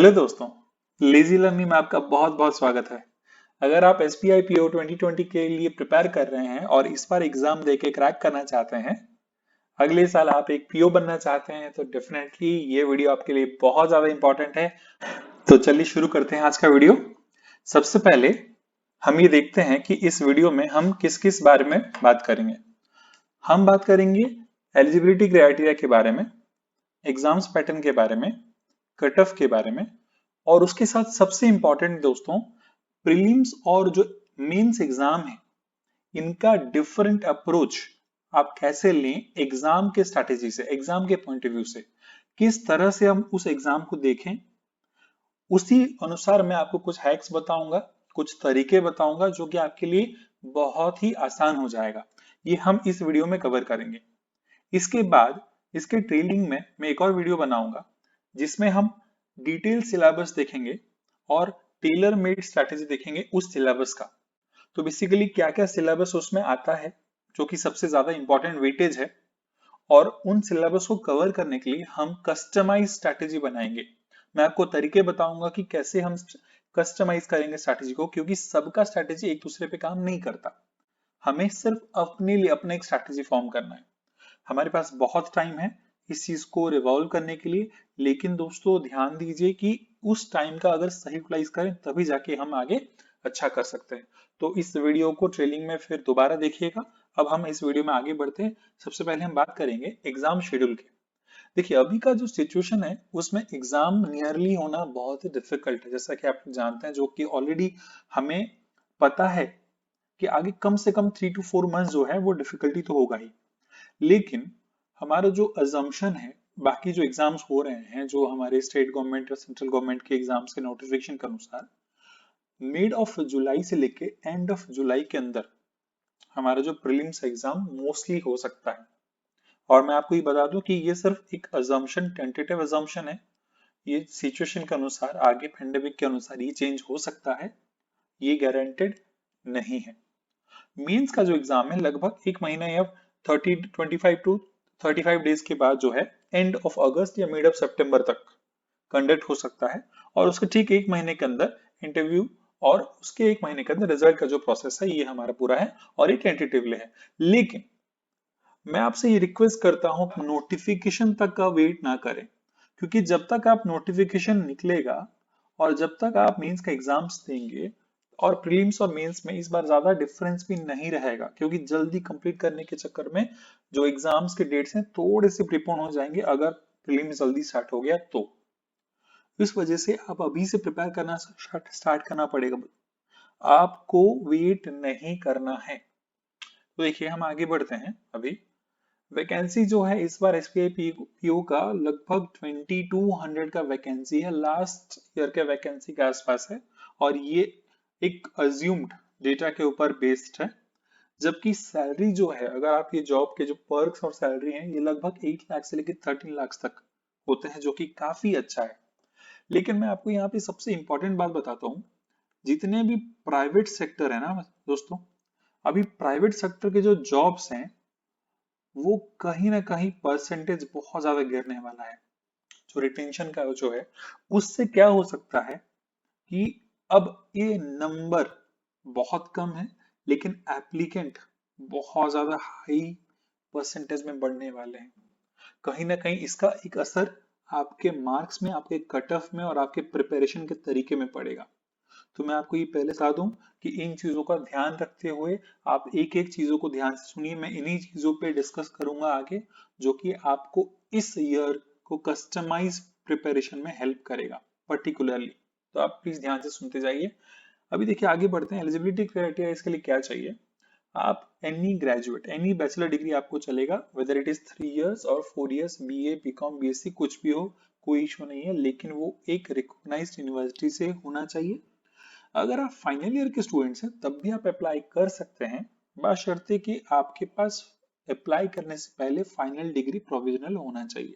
Hello दोस्तों, lazy learning में आपका बहुत बहुत स्वागत है। अगर आप एसबीआई पीओ 2020 के लिए प्रिपेयर कर रहे हैं और इस बार एग्जाम देके क्रैक करना चाहते हैं, अगले साल आप एक पीओ बनना चाहते हैं, तो डेफिनेटली ये वीडियो आपके लिए बहुत ज्यादा इंपॉर्टेंट है। तो चलिए शुरू करते हैं आज का वीडियो। सबसे पहले हम ये देखते हैं कि इस वीडियो में हम किस किस बारे में बात करेंगे। हम बात करेंगे एलिजिबिलिटी क्राइटेरिया के बारे में, एग्जाम्स पैटर्न के बारे में, कट ऑफ के बारे में, और उसके साथ सबसे इंपॉर्टेंट दोस्तों, प्रीलिम्स और जो मेंस एग्जाम है इनका डिफरेंट अप्रोच आप कैसे लें एग्जाम के स्ट्रैटेजी से, एग्जाम के पॉइंट ऑफ व्यू से, किस तरह से हम उस एग्जाम को देखें। उसी अनुसार मैं आपको कुछ हैक्स बताऊंगा, कुछ तरीके बताऊंगा जो कि आपके लिए बहुत ही आसान हो जाएगा। ये हम इस वीडियो में कवर करेंगे। इसके बाद इसके ट्रेलिंग में मैं एक और वीडियो बनाऊंगा जिसमें हम डिटेल सिलेबस देखेंगे और टेलर मेड स्ट्रैटेजी देखेंगे उस सिलेबस का। तो बेसिकली क्या क्या सिलेबस उसमें आता है, जो कि सबसे ज्यादा इंपॉर्टेंट वेटेज है, और उन सिलेबस को कवर करने के लिए हम कस्टमाइज स्ट्रैटेजी बनाएंगे। मैं आपको तरीके बताऊंगा कि कैसे हम कस्टमाइज करेंगे स्ट्रैटेजी को, क्योंकि सबका स्ट्रैटेजी एक दूसरे पे काम नहीं करता। हमें सिर्फ अपने लिए अपना एक स्ट्रैटेजी फॉर्म करना है। हमारे पास बहुत टाइम है इस चीज को रिवॉल्व करने के लिए, लेकिन दोस्तों ध्यान दीजिए कि उस टाइम का अगर सही यूटिलाइज करें तभी जाके हम आगे अच्छा कर सकते हैं। तो इस वीडियो को ट्रेलिंग में फिर दोबारा देखिएगा। अब हम इस वीडियो में आगे बढ़ते हैं। सबसे पहले हम बात करेंगे एग्जाम शेड्यूल की। देखिए, अभी का जो सिचुएशन है उसमें एग्जाम नियरली होना बहुत ही डिफिकल्ट है, जैसा कि आप जानते हैं, जो कि ऑलरेडी हमें पता है कि आगे कम से कम 3 to 4 मंथ जो है वो डिफिकल्टी तो होगा ही। लेकिन हमारा जो अजम्पशन है, बाकी जो एग्जाम्स हो रहे हैं, जो हमारे स्टेट गवर्नमेंट और सेंट्रल गवर्नमेंट के एग्जाम्स के नोटिफिकेशन के अनुसार, मिड ऑफ जुलाई से लेके एंड ऑफ जुलाई के अंदर हमारा जो प्रीलिम्स एग्जाम मोस्टली हो सकता है। और मैं आपको ये बता दूं कि ये सिर्फ एक अजम्पशन, टेंटेटिव अजम्पशन है। ये सिचुएशन के अनुसार, आगे पेंडेमिक के अनुसार ये चेंज हो सकता है, ये गारंटेड नहीं है। मेंस का जो एग्जाम है लगभग एक महीना या 25 to 35 डेज के बाद जो है, एंड ऑफ अगस्त या मिड ऑफ सितंबर तक कंडक्ट हो सकता है। और उसके ठीक एक महीने के अंदर इंटरव्यू, और उसके एक महीने के अंदर रिजल्ट का जो प्रोसेस है ये हमारा पूरा है, और ये टेंटेटिवली है। लेकिन मैं आपसे ये रिक्वेस्ट करता हूं नोटिफिकेशन तक का वेट ना करें, क्योंकि जब तक आप नोटिफिकेशन निकलेगा और जब तक आप मेंस का एग्जाम्स देंगे, और प्रीलिम्स और मेंस में इस बार ज्यादा डिफरेंस भी नहीं रहेगा, क्योंकि जल्दी कंप्लीट करने के चक्कर में जो एग्जाम्स के डेट्स हैं थोड़े से प्रीपोन हो जाएंगे अगर प्रीलिम्स जल्दी स्टार्ट हो गया तो। इस वजह से आप अभी से प्रिपेयर करना स्टार्ट करना पड़ेगा। आपको वेट नहीं करना है। तो देखिए, हम आगे बढ़ते हैं। अभी वैकेंसी जो है इस बार एसबीआई पीओ का लगभग 2200 का वैकेंसी है, लास्ट ईयर के वैकेंसी के आसपास है। और ये एक अज्यूम्ड डेटा के ऊपर बेस्ड है। जबकि सैलरी जो है, अगर आप ये जॉब के जो पर्क्स और सैलरी हैं, ये लगभग 8 लाख से लेकर 13 लाख तक होते हैं, जो कि काफी अच्छा है। लेकिन मैं आपको यहाँ पे सबसे इंपॉर्टेंट बात बताता हूँ। जितने भी प्राइवेट सेक्टर है ना दोस्तों, अभी प्राइवेट सेक्टर के जो जॉब्स हैं वो कहीं ना कहीं परसेंटेज बहुत ज्यादा गिरने वाला है। जो रिटेंशन का जो है, उससे क्या हो सकता है कि अब ये नंबर बहुत कम है, लेकिन एप्लीकेंट बहुत ज्यादा हाई परसेंटेज में बढ़ने वाले हैं। कहीं ना कहीं इसका एक असर आपके मार्क्स में, आपके कट ऑफ में और आपके प्रिपरेशन के तरीके में पड़ेगा। तो मैं आपको ये पहले बता दूं कि इन चीजों का ध्यान रखते हुए आप एक एक चीजों को ध्यान से सुनिए। मैं इन्हीं चीजों पे डिस्कस करूंगा आगे, जो कि आपको इस ईयर को कस्टमाइज प्रिपरेशन में हेल्प करेगा पर्टिकुलरली। तो आप प्लीज ध्यान से सुनते जाइए। अभी देखिए, आगे बढ़ते हैं। एलिजिबिलिटी क्राइटेरिया इसके लिए क्या चाहिए। आप any graduate, any bachelor degree आपको चलेगा, वेदर इट इज 3 इयर्स और 4 इयर्स, बीए, बीकॉम, बीएससी, कुछ भी हो, कोई इशू नहीं है, लेकिन वो एक रिकॉग्नाइज्ड यूनिवर्सिटी से होना चाहिए। अगर आप फाइनल ईयर के स्टूडेंट्स हैं तब भी आप अप्लाई कर सकते हैं, बशर्ते कि आपके पास अप्लाई करने से पहले फाइनल डिग्री प्रोविजनल होना चाहिए,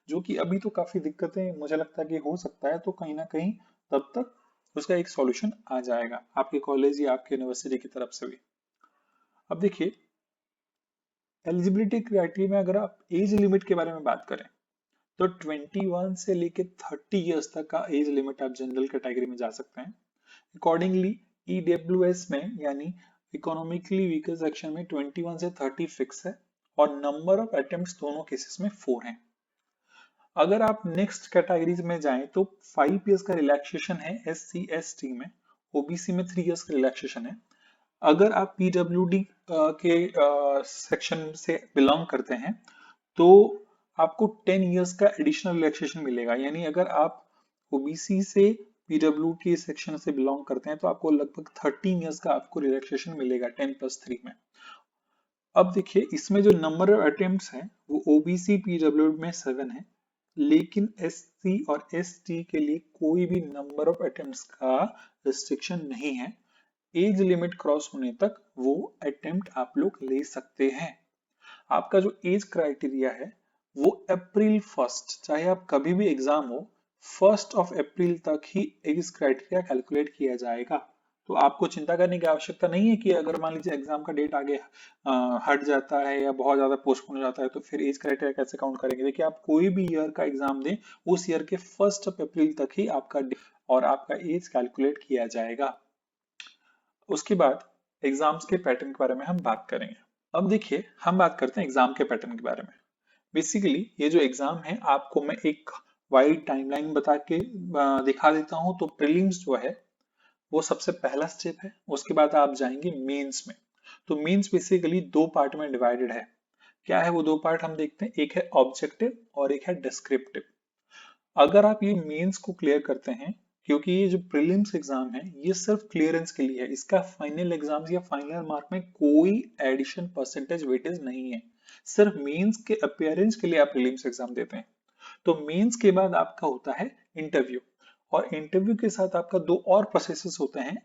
जो कि अभी तो काफी दिक्कतें मुझे लगता है कि हो सकता है। तो कहीं ना कहीं तब तक उसका एक सॉल्यूशन आ जाएगा आपके कॉलेज या आपके यूनिवर्सिटी की तरफ से भी। अब देखिए, एलिजिबिलिटी क्राइटेरिया में अगर आप एज लिमिट के बारे में बात करें, तो 21 से लेके 30 इयर्स तक का एज लिमिट आप जनरल कैटेगरी में जा सकते हैं। अकॉर्डिंगली ईडब्ल्यूएस में यानी इकोनॉमिकली वीकर सेक्शन में 21 से 30 फिक्स है और नंबर ऑफ अटेम्प्ट्स दोनों केसेस में 4 हैं। अगर आप नेक्स्ट कैटेगरीज में जाएं तो 5 इयर्स का रिलैक्सेशन है SC ST में, OBC में 3 इयर्स का रिलैक्सेशन है। अगर आप PWD के सेक्शन से बिलोंग करते हैं तो आपको 10 इयर्स का एडिशनल रिलैक्सेशन मिलेगा, यानी अगर आप OBC से PWD सेक्शन से बिलोंग करते हैं तो आपको लगभग 13 इयर्स का आपको रिलैक्सेशन मिलेगा 10+3 में। अब देखिए इसमें जो नंबर ऑफ अटेम्प्ट्स हैं वो OBC PWD में 7 है, लेकिन SC और ST के लिए कोई भी नंबर ऑफ अटेम्प्ट्स का रिस्ट्रिक्शन नहीं है। एज लिमिट क्रॉस होने तक वो अटेम्प्ट आप लोग ले सकते हैं। आपका जो एज क्राइटेरिया है वो अप्रैल 1, चाहे आप कभी भी एग्जाम हो, 1 अप्रैल तक ही एज क्राइटेरिया कैलकुलेट किया जाएगा। तो आपको चिंता करने की आवश्यकता नहीं है कि अगर मान लीजिए एग्जाम का डेट आगे हट जाता है या बहुत ज्यादा पोस्टपोन हो जाता है तो फिर एज क्राइटेरिया कैसे काउंट करेंगे। देखिए आप कोई भी ईयर का एग्जाम दें, उस ईयर के 1 अप्रैल तक ही आपका और आपका एज कैलकुलेट किया जाएगा। उसके बाद एग्जाम्स के पैटर्न के बारे में हम बात करेंगे। अब देखिए हम बात करते हैं एग्जाम के पैटर्न के बारे में। बेसिकली ये जो एग्जाम है आपको मैं एक वाइड टाइमलाइन बता के दिखा देता हूं। तो प्रीलिम्स जो है वो सबसे पहला स्टेप है, उसके बाद आप जाएंगे मेंस में। तो मेंस बेसिकली 2 पार्ट में डिवाइडेड है। क्या है वो 2 पार्ट हम देखते हैं, एक है ऑब्जेक्टिव और एक है डिस्क्रिप्टिव। अगर आप ये मेंस को क्लियर करते हैं, क्योंकि ये जो प्रीलिम्स एग्जाम है ये सिर्फ क्लियरेंस के लिए है, इसका फाइनल एग्जाम या फाइनल मार्क में कोई एडिशन परसेंटेज वेटेज नहीं है, सिर्फ मेंस के अपीयरेंस के लिए आप प्रीलिम्स एग्जाम देते हैं। तो मेंस के बाद आपका होता है इंटरव्यू, और इंटरव्यू के साथ आपका 2 और प्रोसेसेस होते हैं,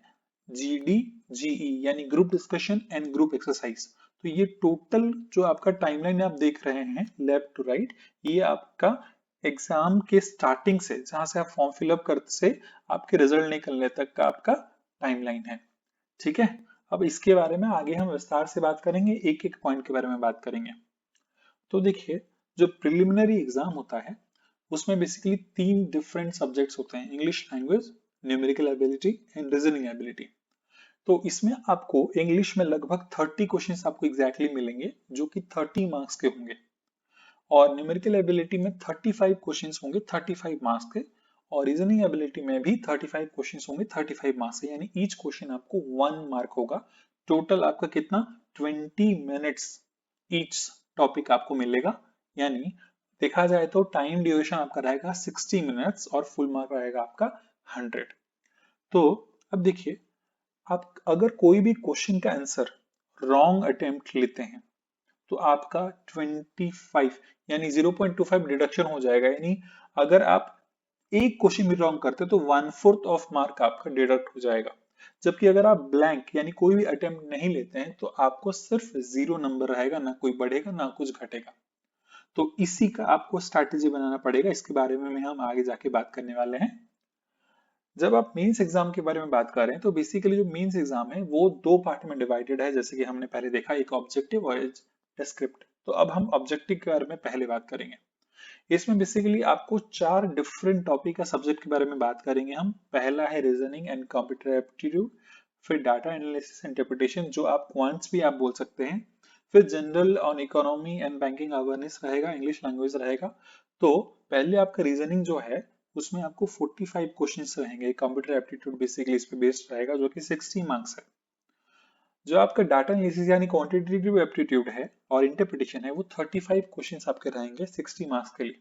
GD GE यानी group discussion and group exercise. तो ये टोटल जो आपका टाइमलाइन आप देख रहे हैं लेफ्ट टू राइट, ये आपका एग्जाम के स्टार्टिंग से जहां से आप फॉर्म फिलअप करते से आपके रिजल्ट निकलने तक का आपका टाइमलाइन है। ठीक है, अब इसके बारे में आगे हम विस्तार से बात करेंगे, एक एक पॉइंट के बारे में बात करेंगे। तो देखिए जो प्रिलिमिनरी एग्जाम होता है उसमें बेसिकली 3 डिफरेंट सब्जेक्ट्स होते हैं, English language, numerical ability and reasoning ability. तो इसमें आपको इंग्लिश में लगभग 30 क्वेश्चंस आपको एग्जैक्टली मिलेंगे जो कि 30 मार्क्स के होंगे, और न्यूमेरिकल एबिलिटी में 35 क्वेश्चंस होंगे 35 मार्क्स के, और रीजनिंग एबिलिटी में भी 35 क्वेश्चंस होंगे 35 मार्क्स से, यानी ईच क्वेश्चन आपको 1 मार्क होगा। टोटल आपका कितना 20 मिनट्स ईच टॉपिक आपको मिलेगा, यानी देखा जाए तो टाइम ड्यूरेशन आपका रहेगा 60 मिनट्स और फुल मार्क रहेगा आपका 100। तो अब देखिए आप अगर कोई भी क्वेश्चन का आंसर रॉन्ग अटेम्प्ट लेते हैं तो आपका 25 यानी 0.25 डिडक्शन हो जाएगा, यानी अगर आप एक क्वेश्चन भी रॉन्ग करते तो 1/4 ऑफ मार्क आपका डिडक्ट हो जाएगा। जबकि अगर आप ब्लैंक यानी कोई भी अटेम्प्ट नहीं लेते हैं तो आपको सिर्फ 0 नंबर रहेगा, ना कोई बढ़ेगा ना कुछ घटेगा। तो इसी का आपको स्ट्रैटेजी बनाना पड़ेगा, इसके बारे में हम आगे जाके बात करने वाले हैं। जब आप मेंस एग्जाम के बारे में बात कर रहे हैं तो बेसिकली जो मेंस एग्जाम है वो 2 पार्ट में डिवाइडेड है, जैसे कि हमने पहले देखा, एक ऑब्जेक्टिव और एक डिस्क्रिप्टिव। तो अब हम ऑब्जेक्टिव के बारे में पहले बात करेंगे। इसमें बेसिकली आपको 4 डिफरेंट टॉपिक का सब्जेक्ट के बारे में बात करेंगे हम। पहला है रीजनिंग एंड कंप्यूटर एप्टीट्यूड, फिर डाटा एनालिसिस इंटरप्रिटेशन जो आप क्वांट्स भी आप बोल सकते हैं, फिर general on economy and banking awareness रहेगा, इंग्लिश लैंग्वेज रहेगा। तो पहले आपका रीजनिंग जो है उसमें आपको 45 क्वेश्चंस रहेंगे, कंप्यूटर एप्टीट्यूड बेसिकली इस पे बेस्ड रहेगा जो कि 60 मार्क्स है। जो आपका डाटा एनालिसिस यानी क्वांटिटेटिव एप्टीट्यूड है और इंटरप्रिटेशन है वो 35 क्वेश्चंस आपके रहेंगे 60 मार्क्स के लिए।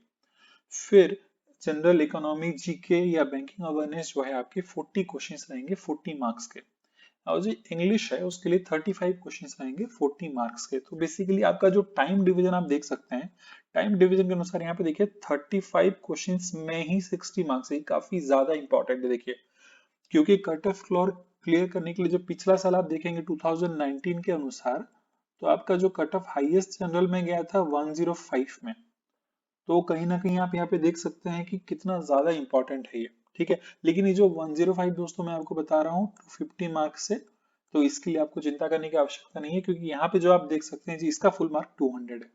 फिर जनरल इकोनॉमी जीके या बैंकिंग अवेयरनेस जो है आपके 40 क्वेश्चंस रहेंगे 40 मार्क्स के, और जो इंग्लिश है उसके लिए 35 क्वेश्चंस रहेंगे 40 मार्क्स के। तो बेसिकली आपका जो टाइम डिवीजन आप देख सकते हैं, टाइम डिवीजन के अनुसार यहाँ पे देखिए 35 क्वेश्चंस में ही 60 मार्क्स है, काफी ज्यादा इंपॉर्टेंट है। देखिए क्योंकि कट ऑफ फ्लोर क्लियर करने के लिए जो पिछला साल आप देखेंगे 2019 के अनुसार, तो आपका जो कट ऑफ हाईएस्ट जनरल में गया था 105 में। तो कहीं ना कहीं आप यहाँ पे देख सकते हैं कि कितना ज्यादा इंपॉर्टेंट है ये। ठीक है, लेकिन ये जो 105 दोस्तों मैं आपको बता रहा हूँ 250 मार्क्स से, तो इसके लिए आपको चिंता करने की आवश्यकता नहीं है, क्योंकि यहाँ पे जो आप देख सकते हैं जी इसका फुल मार्क 200 है।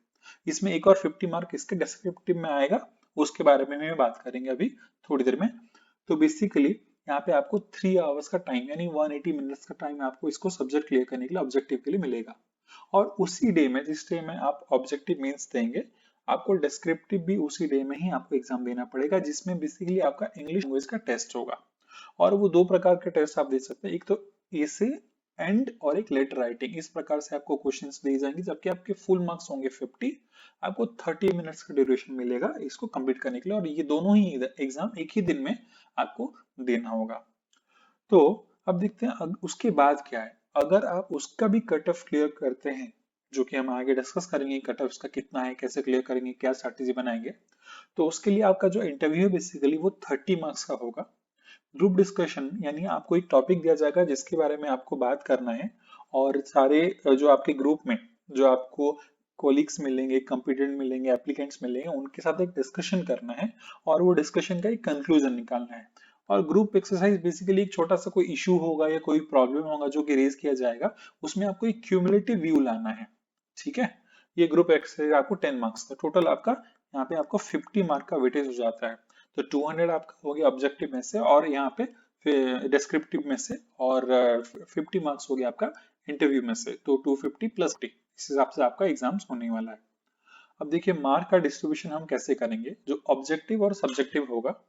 इसमें एक और 50 मार्क इसके डिस्क्रिप्टिव में आएगा, उसके बारे में भी बात करेंगे अभी थोड़ी देर में। तो बेसिकली यहाँ पे आपको 3 आवर्स का टाइम यानी 180 मिनट्स का टाइम आपको इसको सब्जेक्ट क्लियर करने के लिए ऑब्जेक्टिव के लिए मिलेगा। और उसी डे में, जिस डे में आप ऑब्जेक्टिव मीन्स देंगे, आपको डिस्क्रिप्टिव भी उसी डे में ही आपको एग्जाम देना पड़ेगा, जिसमें बेसिकली आपका इंग्लिश लैंग्वेज का टेस्ट होगा। और वो 2 प्रकार के टेस्ट आप दे सकते हैं, एक तो एसे एंड और एक लेटर राइटिंग। इस प्रकार से आपको क्वेश्चंस दिए जाएंगे, जबकि आपके फुल मार्क्स होंगे 50। आपको 30 मिनट्स का ड्यूरेशन मिलेगा इसको कंप्लीट करने के लिए, और ये दोनों ही एग्जाम एक ही दिन में आपको देना होगा। तो अब देखते हैं उसके बाद क्या है। अगर आप उसका भी कट ऑफ क्लियर करते हैं, जो कि हम आगे डिस्कस करेंगे, कट ऑफ उसका कितना है, कैसे क्लियर करेंगे, क्या स्ट्रैटेजी बनाएंगे, तो उसके लिए आपका जो इंटरव्यू है बेसिकली वो 30 मार्क्स का होगा। ग्रुप डिस्कशन यानी आपको एक टॉपिक दिया जाएगा जिसके बारे में आपको बात करना है, और सारे जो आपके ग्रुप में जो आपको कोलिग्स मिलेंगे, कंपिटेंट मिलेंगे, एप्लीकेंट्स मिलेंगे, उनके साथ एक डिस्कशन करना है, और वो डिस्कशन का एक कंक्लूजन निकालना है। और ग्रुप एक्सरसाइज बेसिकली एक छोटा सा कोई इशू होगा या कोई प्रॉब्लम होगा जो कि रेज किया जाएगा, उसमें आपको एक क्यूमुलेटिव व्यू लाना है। ठीक है, ये ग्रुप एक्सरसाइज आपको 10 मार्क्स का, टोटल आपका यहाँ पे आपको 50 मार्क का वेटेज हो जाता है। तो 200 आपका हो गया ऑब्जेक्टिव में से, और यहाँ पे डिस्क्रिप्टिव में से, और 50 मार्क्स हो गया आपका इंटरव्यू में से। तो 250 प्लस 50, इस हिसाब से आपका एग्जाम्स होने वाला है। अब देखिए मार्क का डिस्ट्रीब्यूशन हम कैसे करेंगे। जो ऑब्जेक्टिव और सब्जेक्टिव होगा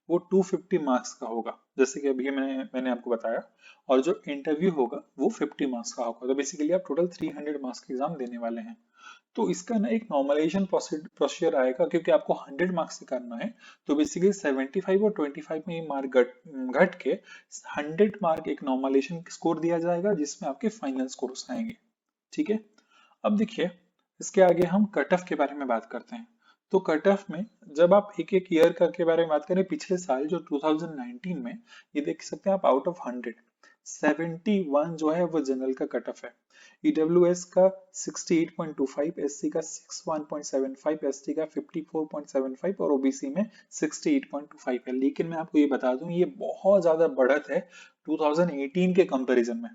वो 250 मार्क्स का होगा, जैसे कि अभी मैंने आपको बताया, और जो इंटरव्यू होगा वो 50 मार्क्स का होगा। तो बेसिकली आप टोटल 300 मार्क्स का एग्जाम देने वाले हैं। तो इसका ना एक नॉर्मलाइजेशन प्रोसीजर आएगा, क्योंकि आपको 100 मार्क्स से करना है। तो बेसिकली 75 और 25 में ये मार्क घट के 100 मार्क एक नॉर्मलाइजेशन स्कोर दिया जाएगा, जिसमें आपके फाइनल स्कोर्स आएंगे। ठीक है, अब देखिए इसके आगे हम कट ऑफ के बारे में बात करते हैं। तो कट ऑफ में जब आप एक एक ईयर के बारे में बात करें, पिछले साल जो 2019 में, ये देख सकते हैं आप, आउट ऑफ 100 71 जो है वो जनरल का कट ऑफ है। ईडब्ल्यूएस का 68.25, एससी का 61.75, एसटी का 54.75, और ओबीसी में 68.25 है। लेकिन मैं आपको ये बता दूं, ये बहुत ज्यादा बढ़त है 2018 के कंपैरिजन में।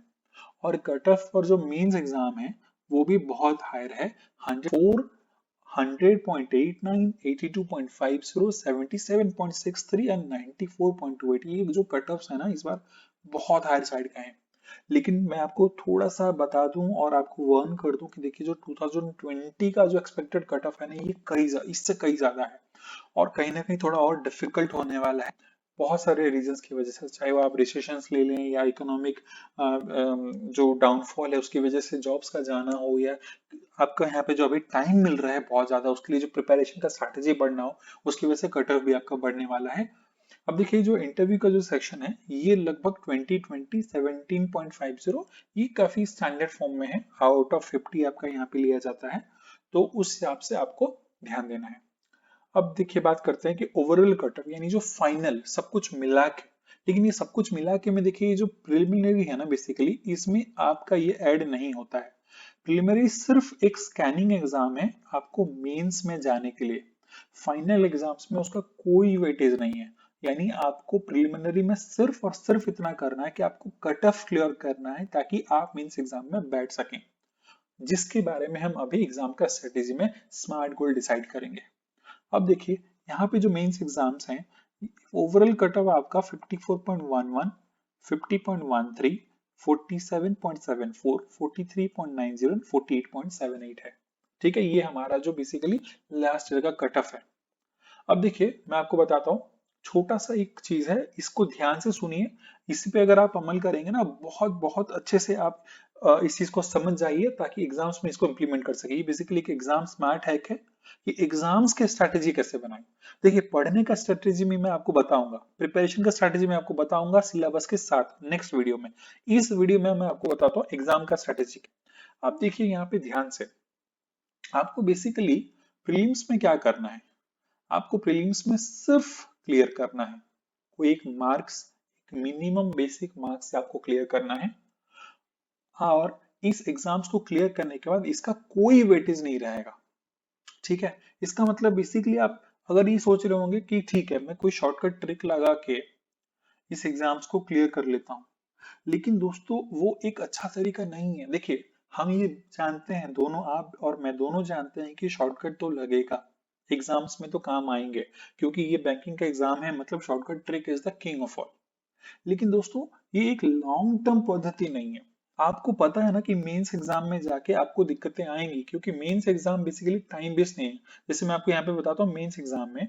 और कट ऑफ पर जो मेंस एग्जाम है वो भी बहुत हायर है, 104, 100.89, 82.50, 77.63 एंड 94.28। ये जो कट ऑफ्स है ना इस बार बहुत हायर साइड का है। लेकिन मैं आपको थोड़ा सा बता दूं और आपको वार्न कर दूं कि देखिए जो 2020 का जो एक्सपेक्टेड कट ऑफ है ना, ये इससे कई ज्यादा है, और कहीं ना कहीं थोड़ा और डिफिकल्ट होने वाला है, बहुत सारे रीजंस की वजह से। चाहे वो आप रिसेशंस ले लें, या इकोनॉमिक जो डाउनफॉल है उसकी वजह से जॉब्स का जाना हो, या आपका यहाँ पे जो अभी टाइम मिल रहा है बहुत ज्यादा, उसके लिए जो प्रिपरेशन का स्ट्रैटेजी बढ़ना हो, उसकी वजह से कट ऑफ भी आपका बढ़ने वाला है। अब देखिए जो इंटरव्यू का जो सेक्शन है ये लगभग 2020 17.50, ये काफी स्टैंडर्ड फॉर्म में है, आउट ऑफ 50 आपका यहाँ पे लिया जाता है। तो उस हिसाब से आपको ध्यान देना है। अब देखिए बात करते हैं कि ओवरऑल कटअप यानी जो फाइनल सब कुछ मिला के, लेकिन ये सब कुछ मिला के में देखिए ये जो प्रिलिमिनरी है ना बेसिकली, इसमें आपका ये ऐड नहीं होता है। प्रिलिमिनरी सिर्फ एक स्कैनिंग एग्जाम है आपको मेंस में जाने के लिए। फाइनल एग्जाम्स में उसका कोई वेटेज नहीं है। यानी आपको प्रिलिमिनरी में सिर्फ और सिर्फ इतना करना है कि आपको कट ऑफ क्लियर करना है, ताकि आप मेंस एग्जाम में बैठ सकें, जिसके बारे में हम अभी एग्जाम का स्ट्रेटेजी में स्मार्ट गोल डिसाइड करेंगे। अब देखिए यहाँ पे जो मेंस एग्जाम्स हैं, ओवरऑल कट ऑफ आपका 54.11, 50.13, 47.74, 43.90, 48.78 है। ठीक है, ये हमारा जो बेसिकली लास्ट ईयर का कट ऑफ है। अब देखिए मैं आपको बताता हूँ, छोटा सा एक चीज है, इसको ध्यान से सुनिए। इसी पे अगर आप अमल करेंगे ना, बहुत बहुत अच्छे से आप इस चीज को समझ जाइए, ताकि एग्जाम्स में इसको इंप्लीमेंट कर सके। ये बेसिकली एक एग्जाम स्मार्ट हैक है कि एग्जाम्स के स्ट्रैटेजी कैसे बनाएं। देखिए पढ़ने का स्ट्रैटेजी में मैं आपको बताऊंगा, प्रिपरेशन का स्ट्रैटेजी मैं आपको बताऊंगा सिलेबस के साथ नेक्स्ट वीडियो में। इस वीडियो में मैं आपको बताता हूँ एग्जाम का स्ट्रैटेजी। आप देखिए यहाँ पे ध्यान से, आपको बेसिकली प्रीलिम्स में क्या करना है, आपको प्रीलिम्स में सिर्फ क्लियर करना है, कोई एक मार्क्स, एक मिनिमम बेसिक मार्क्स से आपको क्लियर करना है। और इस एग्जाम्स को क्लियर करने के बाद इसका कोई वेटेज नहीं रहेगा। ठीक है, इसका मतलब बेसिकली आप अगर ये सोच रहे होंगे कि ठीक है मैं कोई शॉर्टकट ट्रिक लगा के इस एग्जाम्स को क्लियर कर लेता हूँ, लेकिन दोस्तों वो एक अच्छा तरीका नहीं है। देखिए हम ये जानते हैं, दोनों आप और मैं दोनों जानते हैं कि शॉर्टकट तो लगेगा, एग्जाम्स में तो काम आएंगे, क्योंकि ये बैंकिंग का एग्जाम है, मतलब shortcut trick is the king of all. लेकिन दोस्तों ये एक लॉन्ग टर्म पद्धति नहीं है। आपको पता है ना कि मेंस एग्जाम में जाके आपको दिक्कतें आएंगी, क्योंकि mains exam basically time based नहीं है। जैसे मैं आपको यहाँ पे बताता हूँ, मेंस एग्जाम में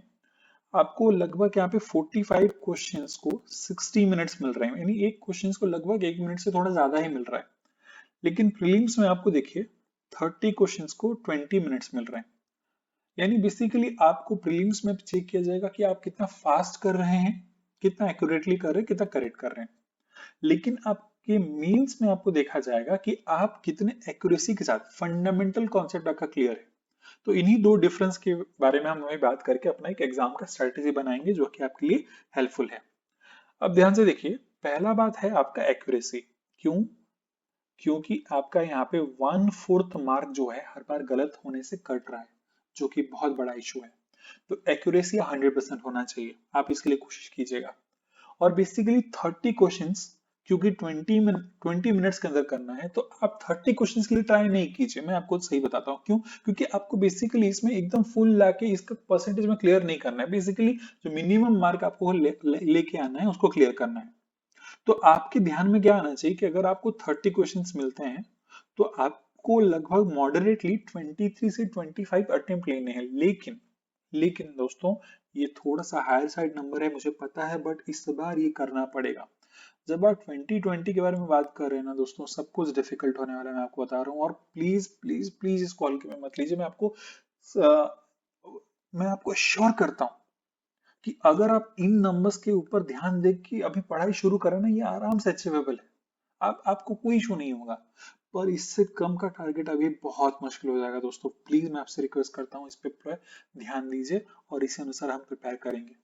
आपको लगभग यहाँ पे 45 क्वेश्चंस को 60 मिनट्स मिल रहे हैं, यानी एक क्वेश्चंस को लगभग 1 मिनट से थोड़ा ज्यादा ही मिल रहा है। लेकिन प्रीलिम्स में आपको देखिए 30 क्वेश्चंस को 20 मिनट्स मिल रहे हैं। यानी बेसिकली आपको प्रीलिम्स में चेक किया जाएगा कि आप कितना फास्ट कर रहे हैं, कितना एक्यूरेटली कर रहे हैं, कितना करेक्ट कर रहे हैं। लेकिन आपके मेंस में आपको देखा जाएगा कि आप कितने एक्यूरेसी के साथ फंडामेंटल कॉन्सेप्ट आपका क्लियर है। तो इन्हीं दो डिफरेंस के बारे में हम अभी बात करके अपना एक एग्जाम का स्ट्रेटेजी बनाएंगे जो कि आपके लिए हेल्पफुल है। अब ध्यान से देखिए, पहला बात है आपका एक्यूरेसी। क्यों? क्योंकि आपका यहाँ पे 1/4 मार्क जो है हर बार गलत होने से कट रहा है, जो कि बहुत बड़ा इशू है। तो एक्यूरेसी 100% होना चाहिए, आप इसके लिए कोशिश कीजिएगा। और बेसिकली 30 क्वेश्चंस, क्योंकि 20 मिनट्स के अंदर करना है, तो आप 30 क्वेश्चंस के लिए ट्राई नहीं कीजिए। मैं आपको सही बताता हूँ क्यों। क्योंकि आपको बेसिकली इसमें एकदम फुल लाके इसका परसेंटेज में क्लियर नहीं करना है। बेसिकली जो मिनिमम मार्क आपको लेके आना है उसको क्लियर करना है। तो आपके ध्यान में क्या आना चाहिए कि अगर आपको 30 क्वेश्चंस मिलते हैं तो आपको लगभग मॉडरेटली 23 से 25 अटेम्प्ट लेने हैं। लेकिन दोस्तों ये थोड़ा सा हायर साइड नंबर है, मुझे पता है, बट इस बार ये करना पड़ेगा। जब आप 2020 के बारे में बात कर रहे हैं ना दोस्तों, सब कुछ डिफिकल्ट होने वाला है, मैं आपको बता रहा हूँ। और प्लीज प्लीज प्लीज इस कॉल के में मत लीजिए। मैं आपको श्योर करता हूँ कि अगर आप इन नंबर्स के ऊपर ध्यान दे के अभी पढ़ाई शुरू करें ना, ये आराम से अचीवेबल है। आपको कोई इशू नहीं होगा। पर इससे कम का टारगेट अभी बहुत मुश्किल हो जाएगा दोस्तों। प्लीज मैं आपसे रिक्वेस्ट करता हूँ, इस पे ध्यान दीजिए और इसी अनुसार हम प्रिपेयर करेंगे।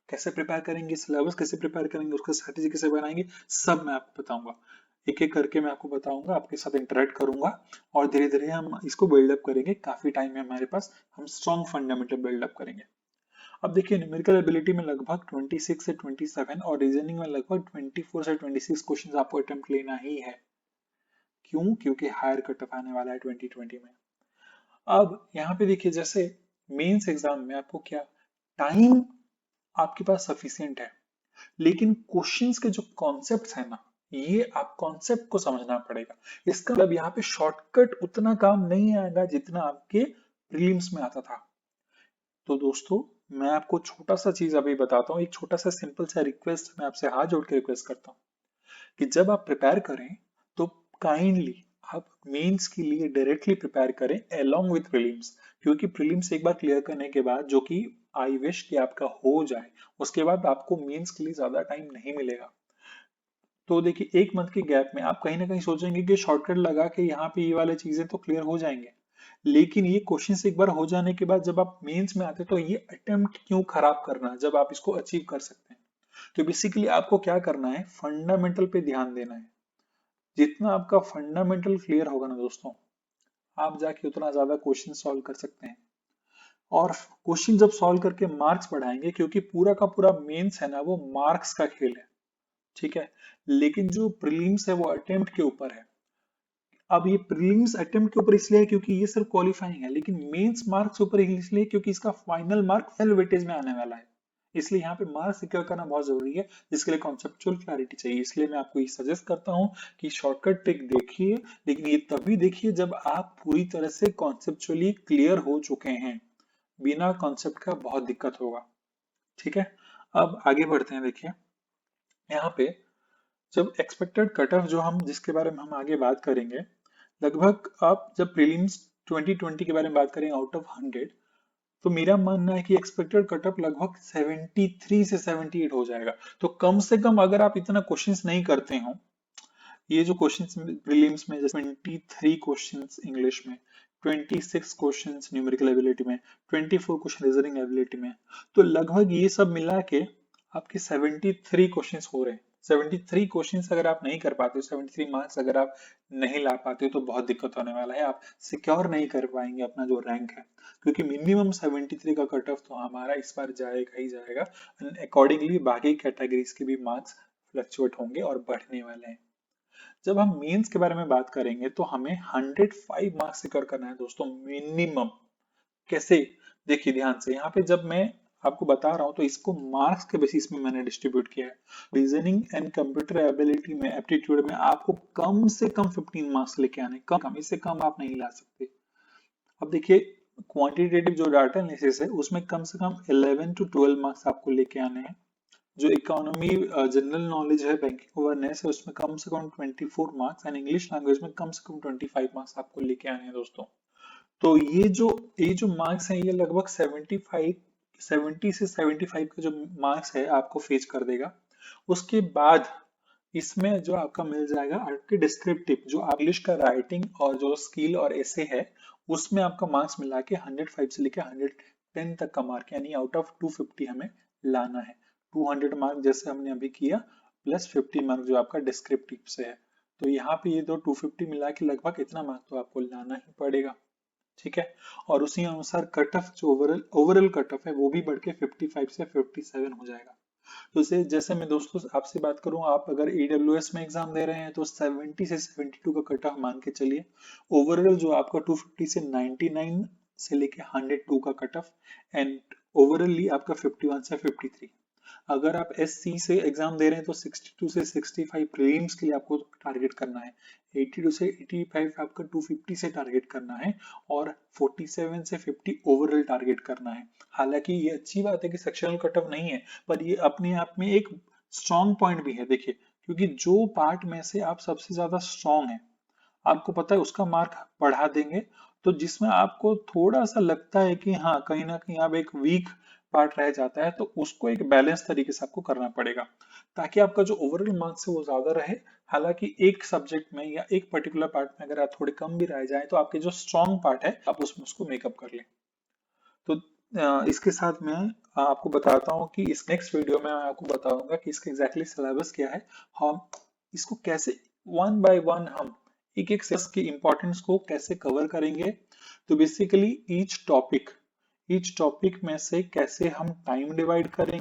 कैसे प्रिपेयर करेंगे, सिलेबस कैसे प्रिपेयर करेंगे, उसका स्ट्रेटेजी कैसे बनाएंगे, सब मैं आपको बताऊंगा। एक एक करके मैं आपको बताऊंगा, आपके साथ इंटरेक्ट करूंगा और धीरे धीरे हम इसको बिल्डअप करेंगे। काफी टाइम है हमारे पास, हम स्ट्रॉन्ग फंडामेंटल बिल्डअप करेंगे। अब देखिए, न्यूमेरिकल एबिलिटी में लगभग 26 से 27 और रीजनिंग में लगभग 24 से 26 क्वेश्चंस आपको अटेम्प्ट लेना ही है। क्यों? क्योंकि हायर कट ऑफ आने वाला है 2020 में। अब यहाँ पे देखिए, जैसे मेंस एग्जाम में आपको क्या टाइम आपके पास सफिशियंट है, लेकिन क्वेश्चंस के जो कॉन्सेप्ट्स है ना, ये आप कॉन्सेप्ट को समझना पड़ेगा। इसका मतलब यहाँ पे शॉर्टकट उतना काम नहीं आएगा जितना आपके प्रीलिम्स में आता था। तो दोस्तों मैं आपको छोटा सा चीज अभी बताता हूँ, एक छोटा सा सिंपल सा रिक्वेस्ट मैं आपसे हाथ जोड़ के रिक्वेस्ट करता हूँ कि जब आप प्रिपेयर करें तो काइंडली आप मेंस के लिए डायरेक्टली प्रिपेयर करें अलोंग विथ प्रीलिम्स। क्योंकि प्रीलिम्स एक बार क्लियर करने के बाद, जो कि आई विश कि आपका हो जाए, उसके बाद आपको मेंस के लिए ज्यादा टाइम नहीं मिलेगा। तो देखिए, एक मंथ के गैप में आप कहीं ना कहीं सोचेंगे कि शॉर्टकट लगा के यहाँ पे ये वाले चीजें तो क्लियर हो जाएंगे। लेकिन ये क्वेश्चन एक बार हो जाने के बाद जब आप मेंस में आते हैं तो ये अटेम्प्ट क्यों खराब करना जब आप इसको अचीव कर सकते हैं। तो बेसिकली आपको क्या करना है, फंडामेंटल पे ध्यान देना है। जितना आपका फंडामेंटल क्लियर होगा ना दोस्तों, आप जाके उतना ज्यादा क्वेश्चन सॉल्व कर सकते हैं। और क्वेश्चन जब सॉल्व करके मार्क्स बढ़ाएंगे, क्योंकि पूरा का पूरा मेंस है ना वो मार्क्स का खेल है, ठीक है। लेकिन जो प्रीलिम्स है वो अटेम्प्ट के ऊपर है। अब ये प्रीलिम्स अटेम्प्ट के ऊपर इसलिए है क्योंकि ये सिर्फ क्वालिफाइंग है, लेकिन मेंस मार्क्स ऊपर इसलिए क्योंकि इसका फाइनल मार्क फाइनल वेटेज में आने वाला है। इसलिए यहाँ पे मार्क्स सिक्योर करना बहुत जरूरी है, जिसके लिए कॉन्सेप्चुअल क्लैरिटी चाहिए। इसलिए मैं आपको ये सजेस्ट करता हूँ कि शॉर्टकट ट्रिक देखिए, लेकिन ये तभी देखिए जब आप पूरी तरह से कॉन्सेप्चुअली क्लियर हो चुके हैं। बिना कॉन्सेप्ट का बहुत दिक्कत होगा, ठीक है। अब आगे बढ़ते हैं। देखिए यहाँ पे जब एक्सपेक्टेड कट ऑफ, जो हम जिसके बारे में हम आगे बात करेंगे, लगभग आप जब प्रीलिम्स 2020 के बारे में बात करें आउट ऑफ 100, तो मेरा मानना है कि एक्सपेक्टेड कट ऑफ लगभग 73 से 78 हो जाएगा। तो कम से कम अगर आप इतना क्वेश्चंस नहीं करते हो, ये जो क्वेश्चंस प्रीलिम्स में जैसे 23 क्वेश्चंस इंग्लिश में, 26 क्वेश्चंस न्यूमेरिकल एबिलिटी में, 24 क्वेश्चन रीजनिंग एबिलिटी में, तो लगभग ये सब मिला के आपके 73 क्वेश्चंस हो रहे हैं। 73 क्वेश्चंस अगर आप नहीं कर पाते हो, 73 मार्क्स अगर आप नहीं ला पाते हो, तो बहुत दिक्कत होने वाला है। आप सिक्योर नहीं कर पाएंगे अपना जो रैंक है, क्योंकि मिनिमम 73 का कट ऑफ तो हमारा इस बार जाएगा ही जाएगा। अकॉर्डिंगली बाकी कैटेगरीज के भी मार्क्स फ्लक्चुएट होंगे और बढ़ने वाले हैं। जब हम मेंस के बारे में बात करेंगे तो हमें 105 मार्क्स सिक्योर करना है दोस्तों, मिनिमम। कैसे, देखिए ध्यान से, यहाँ पे जब मैं आपको बता रहा हूँ तो इसको मार्क्स के बेसिस में मैंने डिस्ट्रीब्यूट किया है। रीजनिंग एंड कंप्यूटर एबिलिटी में, एप्टीट्यूड में आपको कम से कम 15 मार्क्स लेके आने, कम, इससे कम आप नहीं ला सकते। अब देखिए क्वांटिटेटिव जो डाटा एनालिसिस है उसमें कम से कम 11 टू 12 मार्क्स आपको लेके आने हैं। जो इकोनॉमी जनरल नॉलेज है, बैंकिंग अवेयरनेस है, उसमें कम से कम 24 मार्क्स एंड इंग्लिश लैंग्वेज में कम से कम 25 मार्क्स आपको लेके आने हैं दोस्तों। तो ये जो मार्क्स हैं ये लगभग 70 से 75 का जो मार्क्स है आपको फेच कर देगा। उसके बाद इसमें जो आपका मिल जाएगा आपके डिस्क्रिप्टिव, जो इंग्लिश का राइटिंग और जो स्किल और ऐसे है, उसमें आपका मार्क्स मिला के 105 से लेके 110 तक का मार्क, यानी आउट ऑफ 250 हमें लाना है। 200 मार्क जैसे हमने अभी किया, प्लस 50 मार्क जो आपका डिस्क्रिप्टिव से है। तो यहाँ पे ये दो 250 मिला के लगभग इतना मार्क तो आपको लाना ही पड़ेगा, ठीक है। और उसी अनुसार कट ऑफ जो ओवरऑल कट ऑफ है वो भी बढ़ के 55 से 57 हो जाएगा। तो इसे जैसे मैं दोस्तों आपसे बात करूं, आप अगर AWS में एग्जाम दे रहे हैं तो 70 से 72 का कट ऑफ मान के चलिए। ओवरऑल जो आपका 250 से 99 से लेके 102 का कट ऑफ, एंड ओवरऑली आपका 51 से 53। अगर आप SC से एग्जाम दे रहे हैं तो 62 से 65 प्रीलिम्स के लिए आपको टारगेट करना है, 82 से 85 आपका 250 से टारगेट करना है, और 47 से 50 ओवरऑल टारगेट करना है। हालांकि ये अच्छी बात है कि सेक्शनल कट ऑफ नहीं है, पर ये अपने आप में एक स्ट्रॉन्ग पॉइंट भी है, देखिए, क्योंकि जो पार्ट में से आप सबसे ज्यादा स्ट्रॉन्ग है, आपको पता है उसका मार्क बढ़ा देंगे। तो जिसमें आपको थोड़ा सा लगता है कि हाँ कहीं ना कहीं आप एक वीक पार्ट रह जाता है, तो उसको एक बैलेंस तरीके से आपको करना पड़ेगा, ताकि आपका जो ओवरऑल मार्क्स है वो ज्यादा रहे। हालांकि एक सब्जेक्ट में या एक पर्टिकुलर पार्ट में अगर आप थोड़े कम भी रह जाए तो आपके जो स्ट्रॉन्ग पार्ट है आप उसमें उसको मेकअप कर लें। तो इसके साथ मैं आपको बताता हूँ कि इस नेक्स्ट वीडियो में मैं आपको बताऊंगा कि इसका एग्जैक्टली सिलेबस क्या है, हम इसको कैसे वन बाय वन हम एक एक सिलेबस की इंपॉर्टेंस को कैसे कवर करेंगे। तो बेसिकली ईच टॉपिक में से कैसे हम टाइम डिवाइड करेंगे,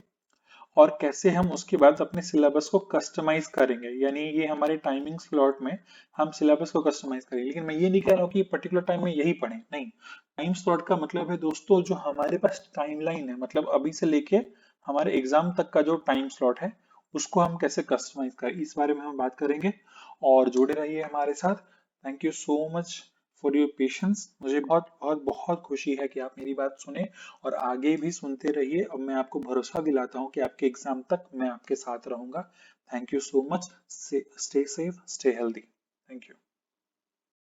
और कैसे हम उसके बाद अपने सिलेबस को कस्टमाइज करेंगे, यानी ये हमारे टाइमिंग स्लॉट में हम सिलेबस को कस्टमाइज करेंगे। लेकिन मैं ये नहीं कह रहा हूँ कि पर्टिकुलर टाइम में यही पढ़ें, नहीं। टाइम स्लॉट का मतलब है दोस्तों जो हमारे पास टाइमलाइन है, मतलब अभी से लेके हमारे एग्जाम तक का जो टाइम स्लॉट है उसको हम कैसे कस्टमाइज करें, इस बारे में हम बात करेंगे। और जुड़े रहिए हमारे साथ। Thank you so much for your patience. मुझे बहुत बहुत बहुत खुशी है कि आप मेरी बात सुने और आगे भी सुनते रहिए। अब मैं आपको भरोसा दिलाता हूँ कि आपके एग्जाम तक मैं आपके साथ रहूंगा। Thank you so much. Stay safe, stay healthy. Thank you.